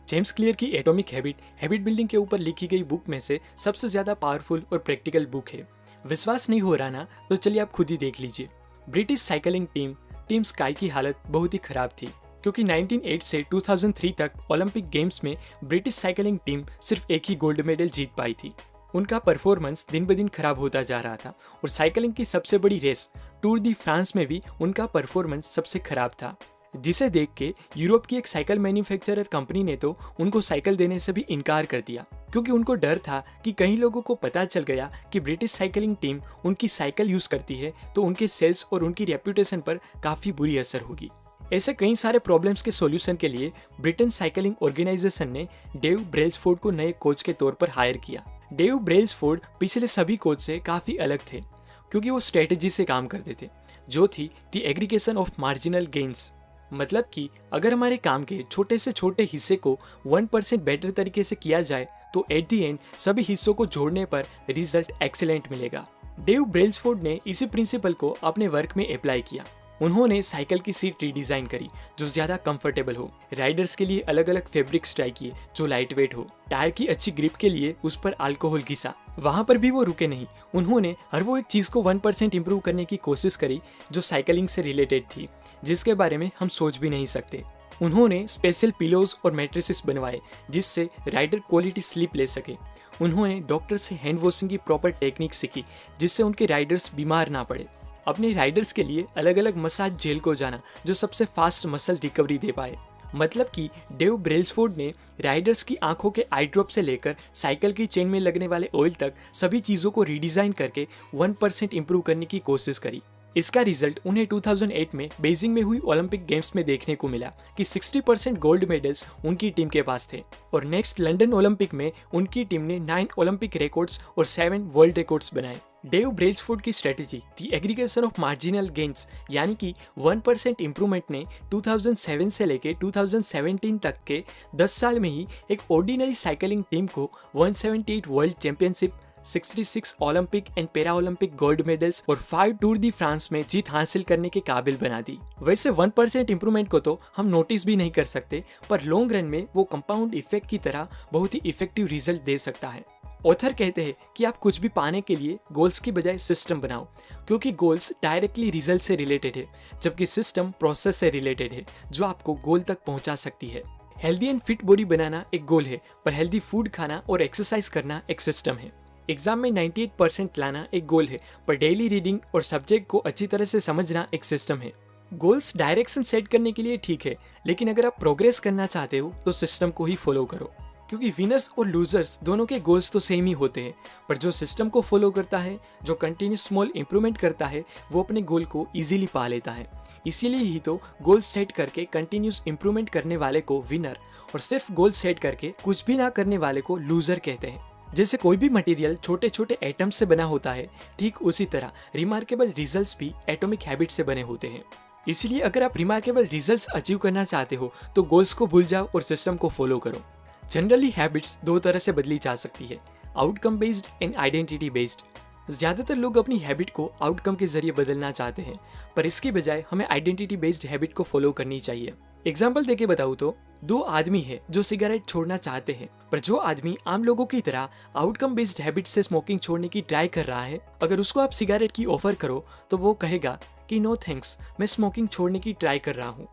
James clear की atomic habit building के ऊपर लिखी गई बुक में से सबसे ज़्यादा पावरफुल और प्रैक्टिकल बुक है। विश्वास नहीं हो रहा ना, तो चलिए आप खुद ही देख लीजिए। ब्रिटिश साइकिलिंग टीम स्काई की हालत बहुत ही खराब थी, क्योंकि 1908 से 2003 तक ओलंपिक गेम्स में ब्रिटिश साइकिलिंग टीम सिर्फ एक ही गोल्ड मेडल जीत पाई थी। उनका परफॉर्मेंस दिन ब दिन खराब होता जा रहा था और साइकिलिंग की सबसे बड़ी रेस टूर दी फ्रांस में भी उनका परफॉर्मेंस सबसे खराब था, जिसे देख के यूरोप की एक साइकिल मैन्युफैक्चरर कंपनी ने तो उनको साइकिल देने से भी इनकार कर दिया, क्योंकि उनको डर था कि कहीं लोगों को पता चल गया कि ब्रिटिश साइकिलिंग टीम उनकी साइकिल यूज करती है तो उनके सेल्स और उनकी रेप्यूटेशन पर काफी बुरी असर होगी। ऐसे कई सारे प्रॉब्लम्स के सॉल्यूशन के लिए ब्रिटेन साइकिलिंग ऑर्गेनाइजेशन ने डेव ब्रेल्सफोर्ड को नए कोच के तौर पर हायर किया। डेव ब्रेल्सफोर्ड पिछले सभी कोच से काफी अलग थे, क्योंकि वो स्ट्रेटेजी से काम करते थे, जो थी the aggregation of marginal gains. मतलब कि अगर हमारे काम के छोटे से छोटे हिस्से को 1% बेटर तरीके से किया जाए तो एट द एंड सभी हिस्सों को जोड़ने पर रिजल्ट एक्सीलेंट मिलेगा। डेव ब्रेल्सफोर्ड ने इसी प्रिंसिपल को अपने वर्क में अप्लाई किया। उन्होंने साइकिल की सीट रीडिजाइन करी जो ज्यादा कंफर्टेबल हो, राइडर्स के लिए अलग अलग फैब्रिक्स ट्राई किए जो लाइट वेट हो, टायर की अच्छी ग्रिप के लिए उस पर अल्कोहल घिसा। वहां पर भी वो रुके नहीं, उन्होंने हर वो एक चीज को 1% इंप्रूव करने की कोशिश करी जो साइकिलिंग से रिलेटेड थी, जिसके बारे में हम सोच भी नहीं सकते। उन्होंने स्पेशल पिलोज और मैट्रेसेस बनवाए जिससे राइडर क्वालिटी स्लीप ले सके। उन्होंने डॉक्टर से हैंड वॉशिंग की प्रॉपर टेक्निक सीखी जिससे उनके राइडर्स बीमार ना पड़े। अपने राइडर्स के लिए अलग अलग मसाज जेल को जाना जो सबसे फास्ट मसल रिकवरी दे पाए। मतलब कि डेव ब्रेल्सफोर्ड ने राइडर्स की आंखों के आई ड्रॉप से लेकर साइकिल की चेन में लगने वाले ऑयल तक सभी चीज़ों को रीडिज़ाइन करके 1% इंप्रूव करने की कोशिश करी। इसका रिजल्ट उन्हें 2008 में बीजिंग में हुई ओलंपिक गेम्स में देखने को मिला कि 60% गोल्ड मेडल्स उनकी टीम के पास थे और नेक्स्ट लंदन ओलंपिक में उनकी टीम ने 9 ओलंपिक रिकॉर्ड्स और 7 वर्ल्ड रिकॉर्ड्स बनाए। डेव ब्रेल्सफोर्ड की strategy the aggregation of marginal gains यानी कि 1% इंप्रूवमेंट ने 2007 से लेकर 2017 तक के 10 साल में ही एक ऑर्डिनरी साइकिलिंग टीम को 178 world championship, 66 Olympic and para Olympic gold medals और 5 टूर दी फ्रांस में जीत हासिल करने के काबिल बना दी। वैसे 1% इंप्रूवमेंट को तो हम नोटिस भी नहीं कर सकते, पर लॉन्ग रन में वो कंपाउंड इफेक्ट की तरह बहुत ही इफेक्टिव रिजल्ट दे सकता है। ऑथर कहते हैं कि आप कुछ भी पाने के लिए गोल्स की बजाय सिस्टम बनाओ, क्योंकि गोल्स डायरेक्टली रिजल्ट से रिलेटेड है, जबकि सिस्टम प्रोसेस से रिलेटेड है जो आपको गोल तक पहुंचा सकती है। हेल्दी एंड फिट बॉडी बनाना एक गोल है, पर हेल्दी फूड खाना और एक्सरसाइज करना एक सिस्टम है। एग्जाम में 98% लाना एक गोल है, पर डेली रीडिंग और सब्जेक्ट को अच्छी तरह से समझना एक सिस्टम है। गोल्स डायरेक्शन सेट करने के लिए ठीक है, लेकिन अगर आप प्रोग्रेस करना चाहते हो तो सिस्टम को ही फॉलो करो, क्योंकि विनर्स और लूजर्स दोनों के गोल्स तो सेम ही होते हैं, पर जो सिस्टम को फॉलो करता है, जो कंटिन्यूस स्मॉल इंप्रूवमेंट करता है, वो अपने गोल को इजीली पा लेता है। इसीलिए ही तो गोल सेट करके कंटिन्यूस इंप्रूवमेंट करने वाले को विनर और सिर्फ गोल सेट करके कुछ भी ना करने वाले को लूजर कहते हैं। जैसे कोई भी मटेरियल छोटे छोटे एटम्स से बना होता है, ठीक उसी तरह रिमार्केबल रिजल्ट्स भी एटॉमिक हैबिट से बने होते हैं। इसलिए अगर आप रिमार्केबल रिजल्ट्स अचीव करना चाहते हो तो गोल्स को भूल जाओ और सिस्टम को फॉलो करो। जनरली हैबिट्स दो तरह से बदली जा सकती है, outcome based and identity based. ज्यादातर लोग अपनी हैबिट को आउटकम के जरिए बदलना चाहते हैं, पर इसकी बजाय हमें आइडेंटिटी बेस्ड हैबिट को फॉलो करनी चाहिए। एग्जाम्पल देके बताऊँ तो 2 आदमी है जो सिगरेट छोड़ना चाहते हैं, पर जो आदमी आम लोगों की तरह आउटकम बेस्ड हैबिट से स्मोकिंग छोड़ने की ट्राई कर रहा है, अगर उसको आप सिगरेट की ऑफर करो तो वो कहेगा कि नो थैंक्स, मैं स्मोकिंग छोड़ने की ट्राई कर रहा हूँ।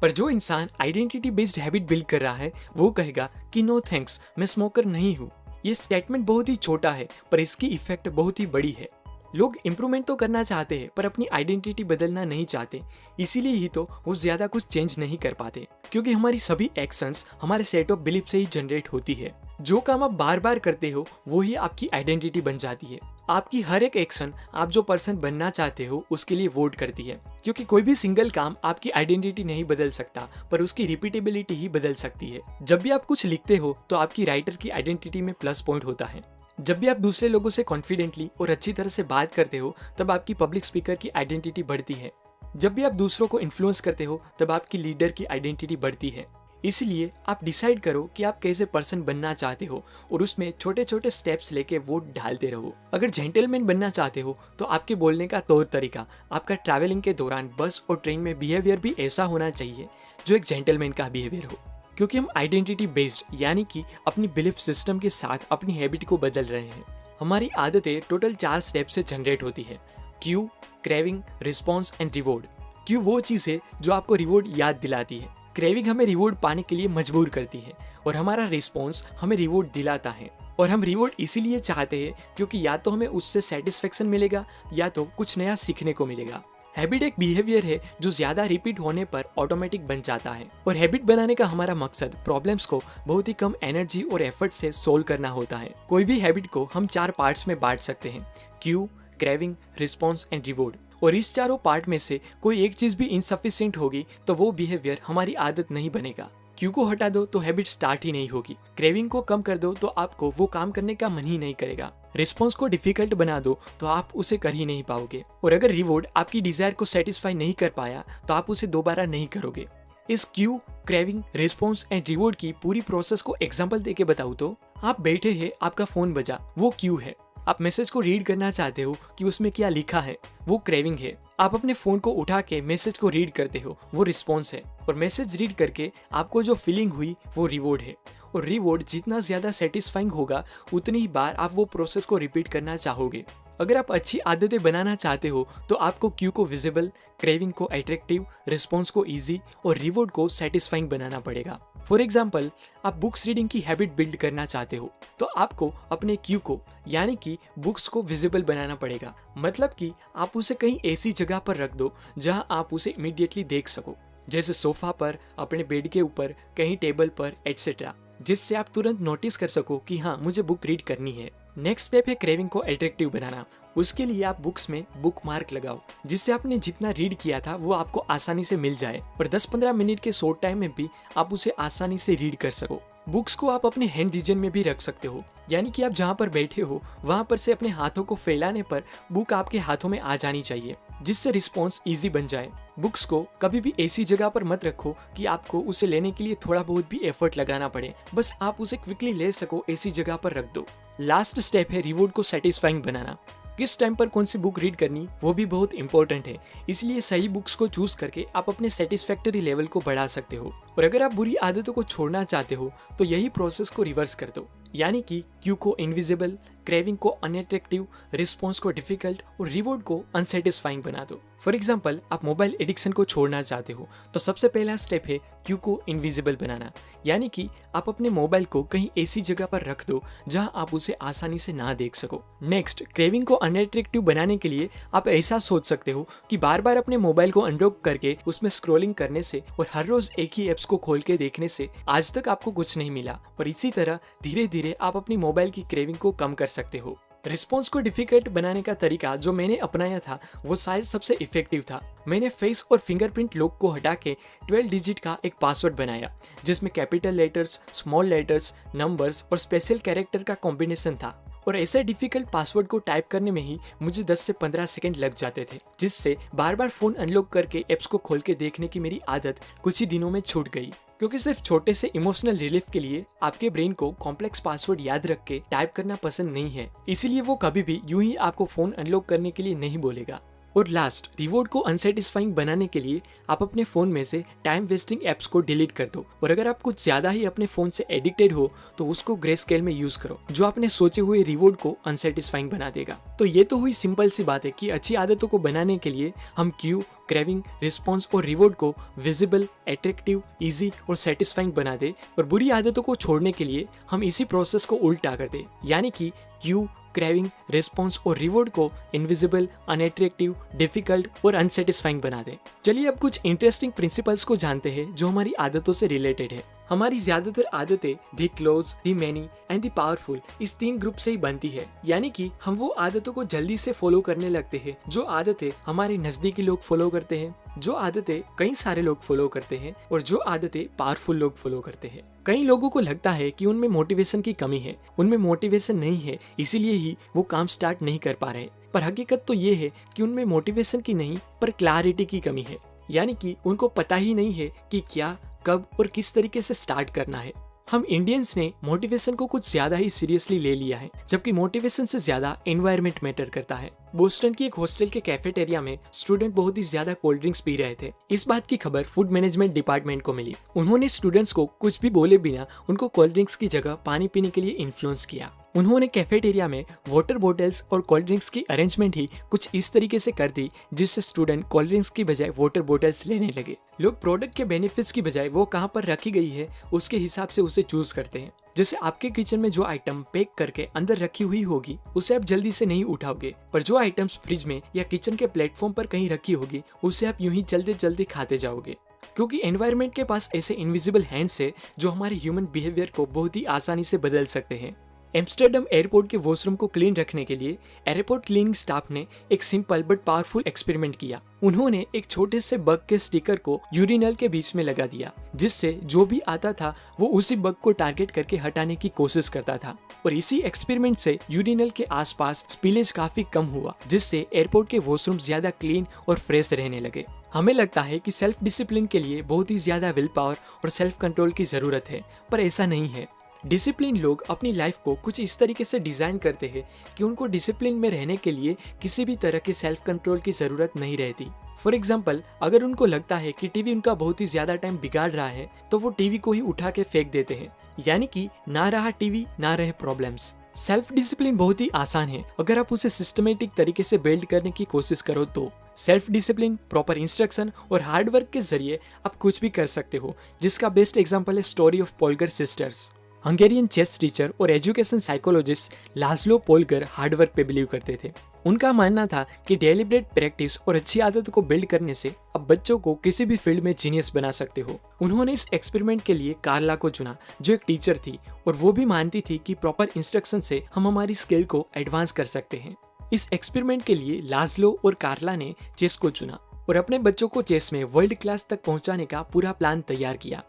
पर जो इंसान आइडेंटिटी बेस्ड हैबिट बिल्ड कर रहा है वो कहेगा कि नो थैंक्स, मैं स्मोकर नहीं हूँ। ये स्टेटमेंट बहुत ही छोटा है, पर इसकी इफेक्ट बहुत ही बड़ी है। लोग इंप्रूवमेंट तो करना चाहते हैं, पर अपनी आइडेंटिटी बदलना नहीं चाहते। इसीलिए ही तो वो ज्यादा कुछ चेंज नहीं कर पाते, क्योंकि हमारी सभी एक्शंस हमारे सेट ऑफ बिलीफ से ही जनरेट होती है। जो काम आप बार बार करते हो वो ही आपकी आइडेंटिटी बन जाती है। आपकी हर एक एक्शन आप जो पर्सन बनना चाहते हो उसके लिए वोट करती है, क्योंकि कोई भी सिंगल काम आपकी आइडेंटिटी नहीं बदल सकता, पर उसकी रिपीटेबिलिटी ही बदल सकती है। जब भी आप कुछ लिखते हो तो आपकी राइटर की आइडेंटिटी में प्लस पॉइंट होता है। जब भी आप दूसरे लोगों से कॉन्फिडेंटली और अच्छी तरह से बात करते हो तब आपकी पब्लिक स्पीकर की आइडेंटिटी बढ़ती है। जब भी आप दूसरों को इन्फ्लुएंस करते हो तब आपकी लीडर की आइडेंटिटी बढ़ती है। इसलिए आप डिसाइड करो कि आप कैसे पर्सन बनना चाहते हो और उसमें छोटे छोटे स्टेप्स लेके वोट डालते रहो। अगर जेंटलमैन बनना चाहते हो तो आपके बोलने का तौर तरीका, आपका ट्रैवलिंग के दौरान बस और ट्रेन में बिहेवियर भी ऐसा होना चाहिए जो एक जेंटलमैन का बिहेवियर हो। क्योंकि हम आइडेंटिटी बेस्ड यानी कि अपनी बिलीफ सिस्टम के साथ अपनी हैबिट को बदल रहे हैं। हमारी आदतें टोटल 4 स्टेप से जनरेट होती है। Q, craving, response and reward. Q वो चीज़ है जो आपको रिवॉर्ड याद दिलाती है। क्रेविंग हमें रिवॉर्ड पाने के लिए मजबूर करती है और हमारा रिस्पॉन्स हमें रिवॉर्ड दिलाता है। और हम रिवॉर्ड इसीलिए चाहते हैं क्योंकि या तो हमें उससे सेटिस्फेक्शन मिलेगा या तो कुछ नया सीखने को मिलेगा। हैबिट एक बिहेवियर है जो ज्यादा रिपीट होने पर ऑटोमेटिक बन जाता है और हैबिट बनाने का हमारा मकसद प्रॉब्लम्स को बहुत ही कम एनर्जी और एफर्ट से सोल्व करना होता है। कोई भी हैबिट को हम 4 पार्ट्स में बांट सकते हैं, Q, craving, response and reward. और इस चारों पार्ट में से कोई एक चीज भी इनसफिशिएंट होगी तो वो बिहेवियर हमारी आदत नहीं बनेगा। क्यू को हटा दो तो हैबिट स्टार्ट ही नहीं होगी। क्रेविंग को कम कर दो तो आपको वो काम करने का मन ही नहीं करेगा। रिस्पॉन्स को डिफिकल्ट बना दो तो आप उसे कर ही नहीं पाओगे। और अगर रिवॉर्ड आपकी डिजायर को सेटिस्फाई नहीं कर पाया तो आप उसे दोबारा नहीं करोगे। इस Q, craving, response and reward की पूरी प्रोसेस को एग्जांपल देके बताऊं तो आप बैठे हैं, आपका फोन बजा, वो क्यू है। आप मैसेज को रीड करना चाहते हो कि उसमें क्या लिखा है, वो क्रेविंग है। आप अपने फोन को उठा के मैसेज को रीड करते हो, वो रिस्पॉन्स है। और मैसेज रीड करके आपको जो फीलिंग हुई वो रिवॉर्ड है। और रिवॉर्ड जितना ज्यादा सेटिस्फाइंग होगा उतनी ही बार आप वो प्रोसेस को रिपीट करना चाहोगे। अगर आप अच्छी आदतें बनाना चाहते हो तो आपको क्यू को विजिबल, क्रेविंग को अट्रैक्टिव, रिस्पॉन्स को इजी और रिवॉर्ड को सेटिस्फाइंग बनाना पड़ेगा। फॉर एग्जाम्पल, आप बुक्स रीडिंग की हैबिट बिल्ड करना चाहते हो तो आपको अपने क्यू को यानी कि बुक्स को विजिबल बनाना पड़ेगा। मतलब कि आप उसे कहीं ऐसी जगह पर रख दो जहां आप उसे इमीडिएटली देख सको, जैसे सोफा पर, अपने बेड के ऊपर, कहीं टेबल पर एटसेट्रा, जिससे आप तुरंत नोटिस कर सको कि हाँ, मुझे बुक रीड करनी है। नेक्स्ट स्टेप है क्रेविंग को अट्रैक्टिव बनाना। उसके लिए आप बुक्स में बुक मार्क लगाओ जिससे आपने जितना रीड किया था वो आपको आसानी से मिल जाए और 10-15 मिनट के शॉर्ट टाइम में भी आप उसे आसानी से रीड कर सको। बुक्स को आप अपने हैंड रीजन में भी रख सकते हो, यानी कि आप जहाँ पर बैठे हो वहाँ पर से अपने हाथों को फैलाने पर बुक आपके हाथों में आ जानी चाहिए, जिससे रिस्पॉन्स इजी बन जाए। बुक्स को कभी भी ऐसी जगह पर मत रखो कि आपको उसे लेने के लिए थोड़ा बहुत भी एफर्ट लगाना पड़े, बस आप उसे क्विकली ले सको ऐसी जगह पर रख दो। लास्ट स्टेप है रिवॉर्ड को सेटिस्फाइंग बनाना। किस टाइम पर कौन सी बुक रीड करनी वो भी बहुत इंपॉर्टेंट है, इसलिए सही बुक्स को चूज करके आप अपने सेटिस्फैक्टरी लेवल को बढ़ा सकते हो। और अगर आप बुरी आदतों को छोड़ना चाहते हो तो यही प्रोसेस को रिवर्स कर दो, यानी कि क्यू को इनविजिबल, क्रेविंग को अनअट्रैक्टिव, रिस्पॉन्स को डिफिकल्ट और रिवॉर्ड को अनसेटिस्फाइंग बना दो। फॉर एग्जाम्पल, आप मोबाइल एडिक्शन को छोड़ना चाहते हो तो सबसे पहला स्टेप है क्यू को इनविजिबल बनाना, यानी कि आप अपने मोबाइल को कहीं ऐसी जगह पर रख दो जहां आप उसे आसानी से ना देख सको। नेक्स्ट, क्रेविंग को अनअट्रैक्टिव बनाने के लिए आप ऐसा सोच सकते हो कि बार बार अपने मोबाइल को अनलॉक करके उसमें स्क्रॉलिंग करने से और हर रोज एक ही एप्स को खोल के देखने से आज तक आपको कुछ नहीं मिला, और इसी तरह धीरे धीरे आप अपनी मोबाइल की क्रेविंग को कम कर सकते हो। रिस्पॉन्स को डिफिकल्ट बनाने का तरीका जो मैंने अपनाया था वो शायद सबसे इफेक्टिव था। मैंने फेस और फिंगरप्रिंट लॉक को हटा के 12 डिजिट का एक पासवर्ड बनाया जिसमें capital letters, small letters, numbers और स्पेशल कैरेक्टर का कॉम्बिनेशन था। और ऐसे डिफिकल्ट पासवर्ड को टाइप करने में ही मुझे 10 से 15 सेकंड लग जाते थे, जिससे बार बार फोन अनलॉक करके एप्स को खोल के देखने की मेरी आदत कुछ ही दिनों में छूट गई। क्योंकि सिर्फ छोटे से इमोशनल रिलीफ के लिए आपके ब्रेन को कॉम्प्लेक्स पासवर्ड याद रख के टाइप करना पसंद नहीं है, इसीलिए वो कभी भी यूं ही आपको फोन अनलॉक करने के लिए नहीं बोलेगा। और लास्ट, रिवॉर्ड को अनसेटिस्फाइंग बनाने के लिए आप अपने फोन में से टाइम वेस्टिंग एप्स को डिलीट कर दो, और अगर आप कुछ ज्यादा ही अपने फोन से एडिक्टेड हो तो उसको ग्रे स्केल में यूज करो, जो आपने सोचे हुए रिवॉर्ड को अनसेटिस्फाइंग बना देगा। तो ये तो हुई सिंपल सी बात है कि अच्छी आदतों को बनाने के लिए हम क्यू, क्रेविंग, रिस्पॉन्स और रिवॉर्ड को विजिबल, अट्रैक्टिव, इजी और सेटिस्फाइंग बना दे, और बुरी आदतों को छोड़ने के लिए हम इसी प्रोसेस को उल्टा कर दे, यानी कि क्यू, क्रेविंग, रिस्पॉन्स और रिवॉर्ड को इनविजिबल, अनअट्रैक्टिव, डिफिकल्ट और अनसेटिस्फाइंग बना दे। चलिए अब कुछ इंटरेस्टिंग प्रिंसिपल्स को जानते हैं जो हमारी आदतों से रिलेटेड है। हमारी ज्यादातर आदतें the close, the many and the powerful इस 3 ग्रुप से ही बनती है, यानी कि हम वो आदतों को जल्दी से फॉलो करने लगते हैं जो आदतें हमारे नजदीकी लोग फॉलो करते हैं, जो आदतें कई सारे लोग फॉलो करते हैं और जो आदतें पावरफुल लोग फॉलो करते हैं। कई लोगों को लगता है कि उनमें मोटिवेशन की कमी है, उनमें मोटिवेशन नहीं है, इसीलिए ही वो काम स्टार्ट नहीं कर पा रहे। पर हकीकत तो ये है कि उनमें मोटिवेशन की नहीं पर क्लैरिटी की कमी है, यानी कि उनको पता ही नहीं है कि क्या, कब और किस तरीके से स्टार्ट करना है। हम इंडियंस ने मोटिवेशन को कुछ ज्यादा ही सीरियसली ले लिया है, जबकि मोटिवेशन से ज्यादा एनवायरनमेंट मैटर करता है। बोस्टन की एक हॉस्टल के कैफेटेरिया में स्टूडेंट बहुत ही ज्यादा कोल्ड ड्रिंक्स पी रहे थे। इस बात की खबर फूड मैनेजमेंट डिपार्टमेंट को मिली। उन्होंने स्टूडेंट्स को कुछ भी बोले बिना उनको कोल्ड ड्रिंक्स की जगह पानी पीने के लिए इन्फ्लुएंस किया। उन्होंने कैफेटेरिया में वाटर बॉटल्स और कोल्ड ड्रिंक्स की अरेंजमेंट ही कुछ इस तरीके से कर दी जिससे स्टूडेंट कोल्ड ड्रिंक्स की बजाय वाटर बॉटल्स लेने लगे। लोग प्रोडक्ट के बेनिफिट्स की बजाय वो कहाँ पर रखी गई है उसके हिसाब से उसे चूज करते हैं। जैसे आपके किचन में जो आइटम पैक करके अंदर रखी हुई होगी उसे आप जल्दी से नहीं उठाओगे, पर जो आइटम्स फ्रिज में या किचन के प्लेटफॉर्म पर कहीं रखी होगी उसे आप यूं ही जल्दी जल्दी खाते जाओगे। क्योंकि एनवायरनमेंट के पास ऐसे इनविजिबल हैंड्स है जो हमारे ह्यूमन बिहेवियर को बहुत ही आसानी से बदल सकते हैं। एम्स्टर्डम एयरपोर्ट के वॉशरूम को क्लीन रखने के लिए एयरपोर्ट क्लीनिंग स्टाफ ने एक सिंपल बट पावरफुल एक्सपेरिमेंट किया। उन्होंने एक छोटे से बग के स्टिकर को यूरिनल के बीच में लगा दिया, जिससे जो भी आता था वो उसी बग को टारगेट करके हटाने की कोशिश करता था। और इसी एक्सपेरिमेंट से यूरिनल के आसपास स्पिलेज काफी कम हुआ, जिससे एयरपोर्ट के वॉशरूम ज्यादा क्लीन और फ्रेश रहने लगे। हमें लगता है कि सेल्फ डिसिप्लिन के लिए बहुत ही ज्यादा विल पावर और सेल्फ कंट्रोल की जरूरत है, पर ऐसा नहीं है। डिसिप्लिन लोग अपनी लाइफ को कुछ इस तरीके से डिजाइन करते हैं कि उनको डिसिप्लिन में रहने के लिए किसी भी तरह के सेल्फ कंट्रोल की जरूरत नहीं रहती। फॉर एग्जाम्पल, अगर उनको लगता है कि टीवी उनका बहुत ही ज्यादा टाइम बिगाड़ रहा है तो वो टीवी को ही उठा के फेंक देते हैं, यानी कि ना रहा टीवी ना रहे प्रॉब्लम्स। सेल्फ डिसिप्लिन बहुत ही आसान है अगर आप उसे सिस्टमेटिक तरीके से बिल्ड करने की कोशिश करो तो। सेल्फ डिसिप्लिन, प्रॉपर इंस्ट्रक्शन और हार्डवर्क के जरिए आप कुछ भी कर सकते हो, जिसका बेस्ट एग्जाम्पल है story of Polgar sisters. Hungarian chess teacher और education psychologist Laszlo Polgar hard work पे बिलीव करते थे। उनका मानना था कि डेलिब्रेट प्रैक्टिस और अच्छी आदत को बिल्ड करने से आप बच्चों को किसी भी फील्ड में जीनियस बना सकते हो। उन्होंने इस एक्सपेरिमेंट के लिए कार्ला को चुना, जो एक टीचर थी और वो भी मानती थी कि प्रॉपर इंस्ट्रक्शन से हम हमारी स्किल को एडवांस कर सकते हैं। इस एक्सपेरिमेंट के लिए लाज़लो और कार्ला ने चेस को चुना और अपने बच्चों को चेस में वर्ल्ड क्लास तक पहुंचाने का पूरा प्लान तैयार किया।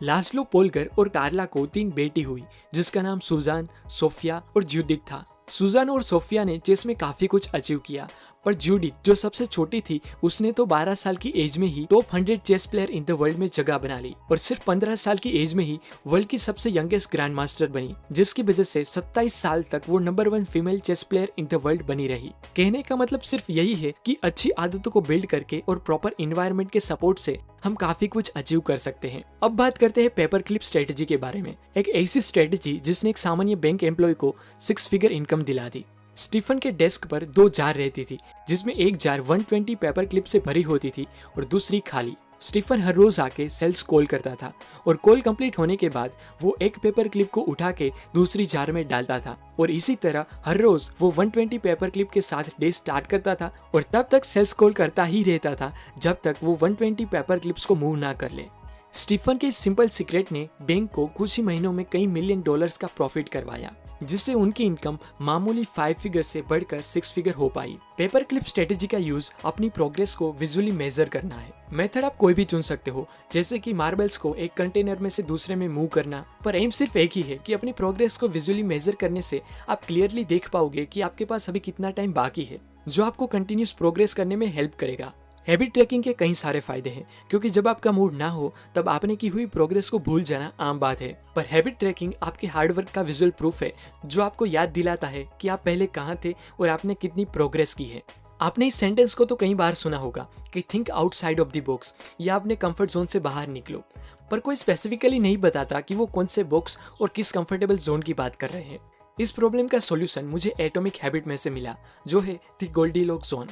लाज़लो पोल्गर और कार्ला को 3 बेटी हुई, जिसका नाम सुजान, सोफिया और जूडिथ था। सुजान और सोफिया ने चेस में काफी कुछ अचीव किया, पर जूडिथ जो सबसे छोटी थी उसने तो 12 साल की एज में ही top 100 chess player in the world में जगह बना ली और सिर्फ 15 साल की एज में ही वर्ल्ड की सबसे यंगेस्ट ग्रैंड मास्टर बनी, जिसकी वजह से 27 साल तक वो नंबर 1 female chess player in the world बनी रही। कहने का मतलब सिर्फ यही है कि अच्छी आदतों को बिल्ड करके और प्रॉपर इन्वायरमेंट के सपोर्ट से हम काफी कुछ अचीव कर सकते हैं। अब बात करते हैं पेपर क्लिप स्ट्रेटेजी के बारे में, एक ऐसी स्ट्रेटेजी जिसने एक सामान्य बैंक एम्प्लॉय को 6 फिगर इनकम दिला दी। स्टीफन के डेस्क पर 2 जार रहती थी, जिसमें एक जार 120 पेपर क्लिप से भरी होती थी और दूसरी खाली। स्टीफन हर रोज आके सेल्स कॉल करता था और कॉल कंप्लीट होने के बाद वो एक पेपर क्लिप को उठा के दूसरी जार में डालता था और इसी तरह हर रोज वो 120 पेपर क्लिप के साथ डे स्टार्ट करता था और तब तक सेल्स कॉल करता ही रहता था जब तक वो 120 पेपर क्लिप्स को मूव ना कर ले। स्टीफन के इस सिंपल सीक्रेट ने बैंक को कुछ ही महीनों में कई मिलियन डॉलर्स का प्रॉफिट करवाया, जिससे उनकी इनकम मामूली 5 फिगर से बढ़कर 6 फिगर हो पाई। पेपर क्लिप स्ट्रेटेजी का यूज अपनी प्रोग्रेस को विजुअली मेजर करना है। मेथड आप कोई भी चुन सकते हो, जैसे कि मार्बल्स को एक कंटेनर में से दूसरे में मूव करना, पर एम सिर्फ एक ही है कि अपनी प्रोग्रेस को विजुअली मेजर करने से आप क्लियरली देख पाओगे कि आपके पास अभी कितना टाइम बाकी है, जो आपको कंटिन्यूस प्रोग्रेस करने में हेल्प करेगा। हैबिट ट्रैकिंग के कई सारे फायदे हैं, क्योंकि जब आपका मूड ना हो तब आपने की हुई प्रोग्रेस को भूल जाना आम बात है, पर हैबिट ट्रैकिंग आपके हार्डवर्क का विजुअल प्रूफ है, जो आपको याद दिलाता है कि आप पहले कहाँ थे और आपने कितनी प्रोग्रेस की है। आपने इस सेंटेंस को तो कई बार सुना होगा कि think outside of the box, या अपने कंफर्ट जोन से बाहर निकलो, पर कोई स्पेसिफिकली नहीं बताता कि वो कौन से बॉक्स और किस कंफर्टेबल जोन की बात कर रहे हैं। इस प्रॉब्लम का सॉल्यूशन मुझे एटॉमिक हैबिट में से मिला, जो है the Goldilocks zone.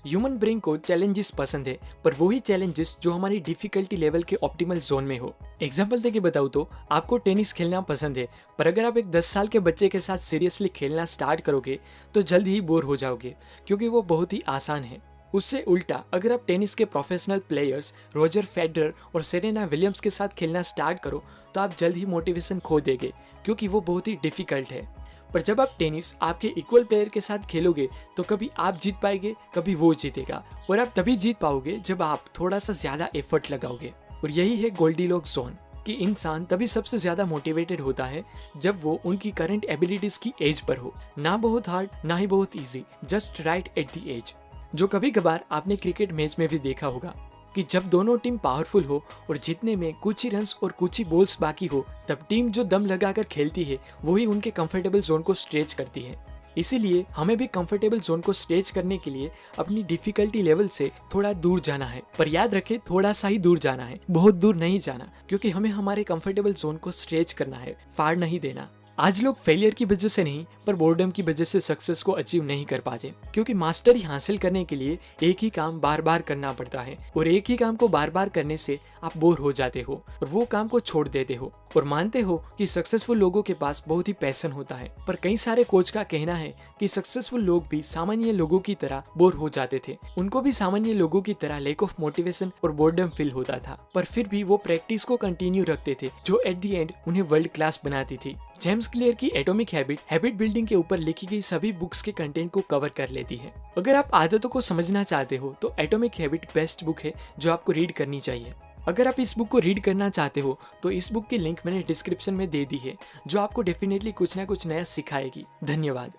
Human brain को चैलेंजेस पसंद है, पर वही चैलेंजेस जो हमारी डिफिकल्टी लेवल के ऑप्टिमल जोन में हो। एग्जांपल देके बताऊँ तो आपको टेनिस खेलना पसंद है, पर अगर आप एक 10 साल के बच्चे के साथ सीरियसली खेलना स्टार्ट करोगे तो जल्द ही बोर हो जाओगे, क्योंकि वो बहुत ही आसान है। उससे उल्टा अगर आप टेनिस के प्रोफेशनल प्लेयर्स रॉजर फेडरर और सेरेना विलियम्स के साथ खेलना स्टार्ट करो तो आप जल्द ही मोटिवेशन खो देंगे, क्योंकि वो बहुत ही डिफिकल्ट है। पर जब आप टेनिस आपके इक्वल प्लेयर के साथ खेलोगे तो कभी आप जीत पाएंगे, कभी वो जीतेगा, और आप तभी जीत पाओगे जब आप थोड़ा सा ज्यादा एफर्ट लगाओगे। और यही है गोल्डीलॉक्स जोन, कि इंसान तभी सबसे ज्यादा मोटिवेटेड होता है जब वो उनकी करंट एबिलिटीज की एज पर हो, ना बहुत हार्ड ना ही बहुत easy, just right at the edge. जो कभी कभार आपने क्रिकेट मैच में भी देखा होगा। कि जब दोनों टीम पावरफुल हो और जीतने में कुछ ही रन्स और कुछ ही बॉल्स बाकी हो, तब टीम जो दम लगाकर खेलती है वही उनके कंफर्टेबल जोन को स्ट्रेच करती है। इसीलिए हमें भी कंफर्टेबल जोन को स्ट्रेच करने के लिए अपनी डिफिकल्टी लेवल से थोड़ा दूर जाना है। पर याद रखें, थोड़ा सा ही दूर जाना है, बहुत दूर नहीं जाना, क्योंकि हमें हमारे कंफर्टेबल जोन को स्ट्रेच करना है, फाड़ नहीं देना। आज लोग फेलियर की वजह से नहीं, पर बोर्डम की वजह से सक्सेस को अचीव नहीं कर पाते, क्योंकि मास्टरी हासिल करने के लिए एक ही काम बार बार करना पड़ता है, और एक ही काम को बार बार करने से आप बोर हो जाते हो और वो काम को छोड़ देते हो और मानते हो कि सक्सेसफुल लोगों के पास बहुत ही पैशन होता है। पर कई सारे कोच का कहना है कि सक्सेसफुल लोग भी सामान्य लोगों की तरह बोर हो जाते थे, उनको भी सामान्य लोगों की तरह लैक ऑफ मोटिवेशन और बोर्डम फील होता था, पर फिर भी वो प्रैक्टिस को कंटिन्यू रखते थे, जो एट द एंड उन्हें वर्ल्ड क्लास बनाती थी। जेम्स क्लियर की एटॉमिक हैबिट बिल्डिंग के ऊपर लिखी गई सभी बुक्स के कंटेंट को कवर कर लेती है। अगर आप आदतों को समझना चाहते हो तो एटॉमिक हैबिट बेस्ट बुक है जो आपको रीड करनी चाहिए। अगर आप इस बुक को रीड करना चाहते हो तो इस बुक की लिंक मैंने डिस्क्रिप्शन में दे दी है, जो आपको डेफिनेटली कुछ ना कुछ नया सिखाएगी। धन्यवाद।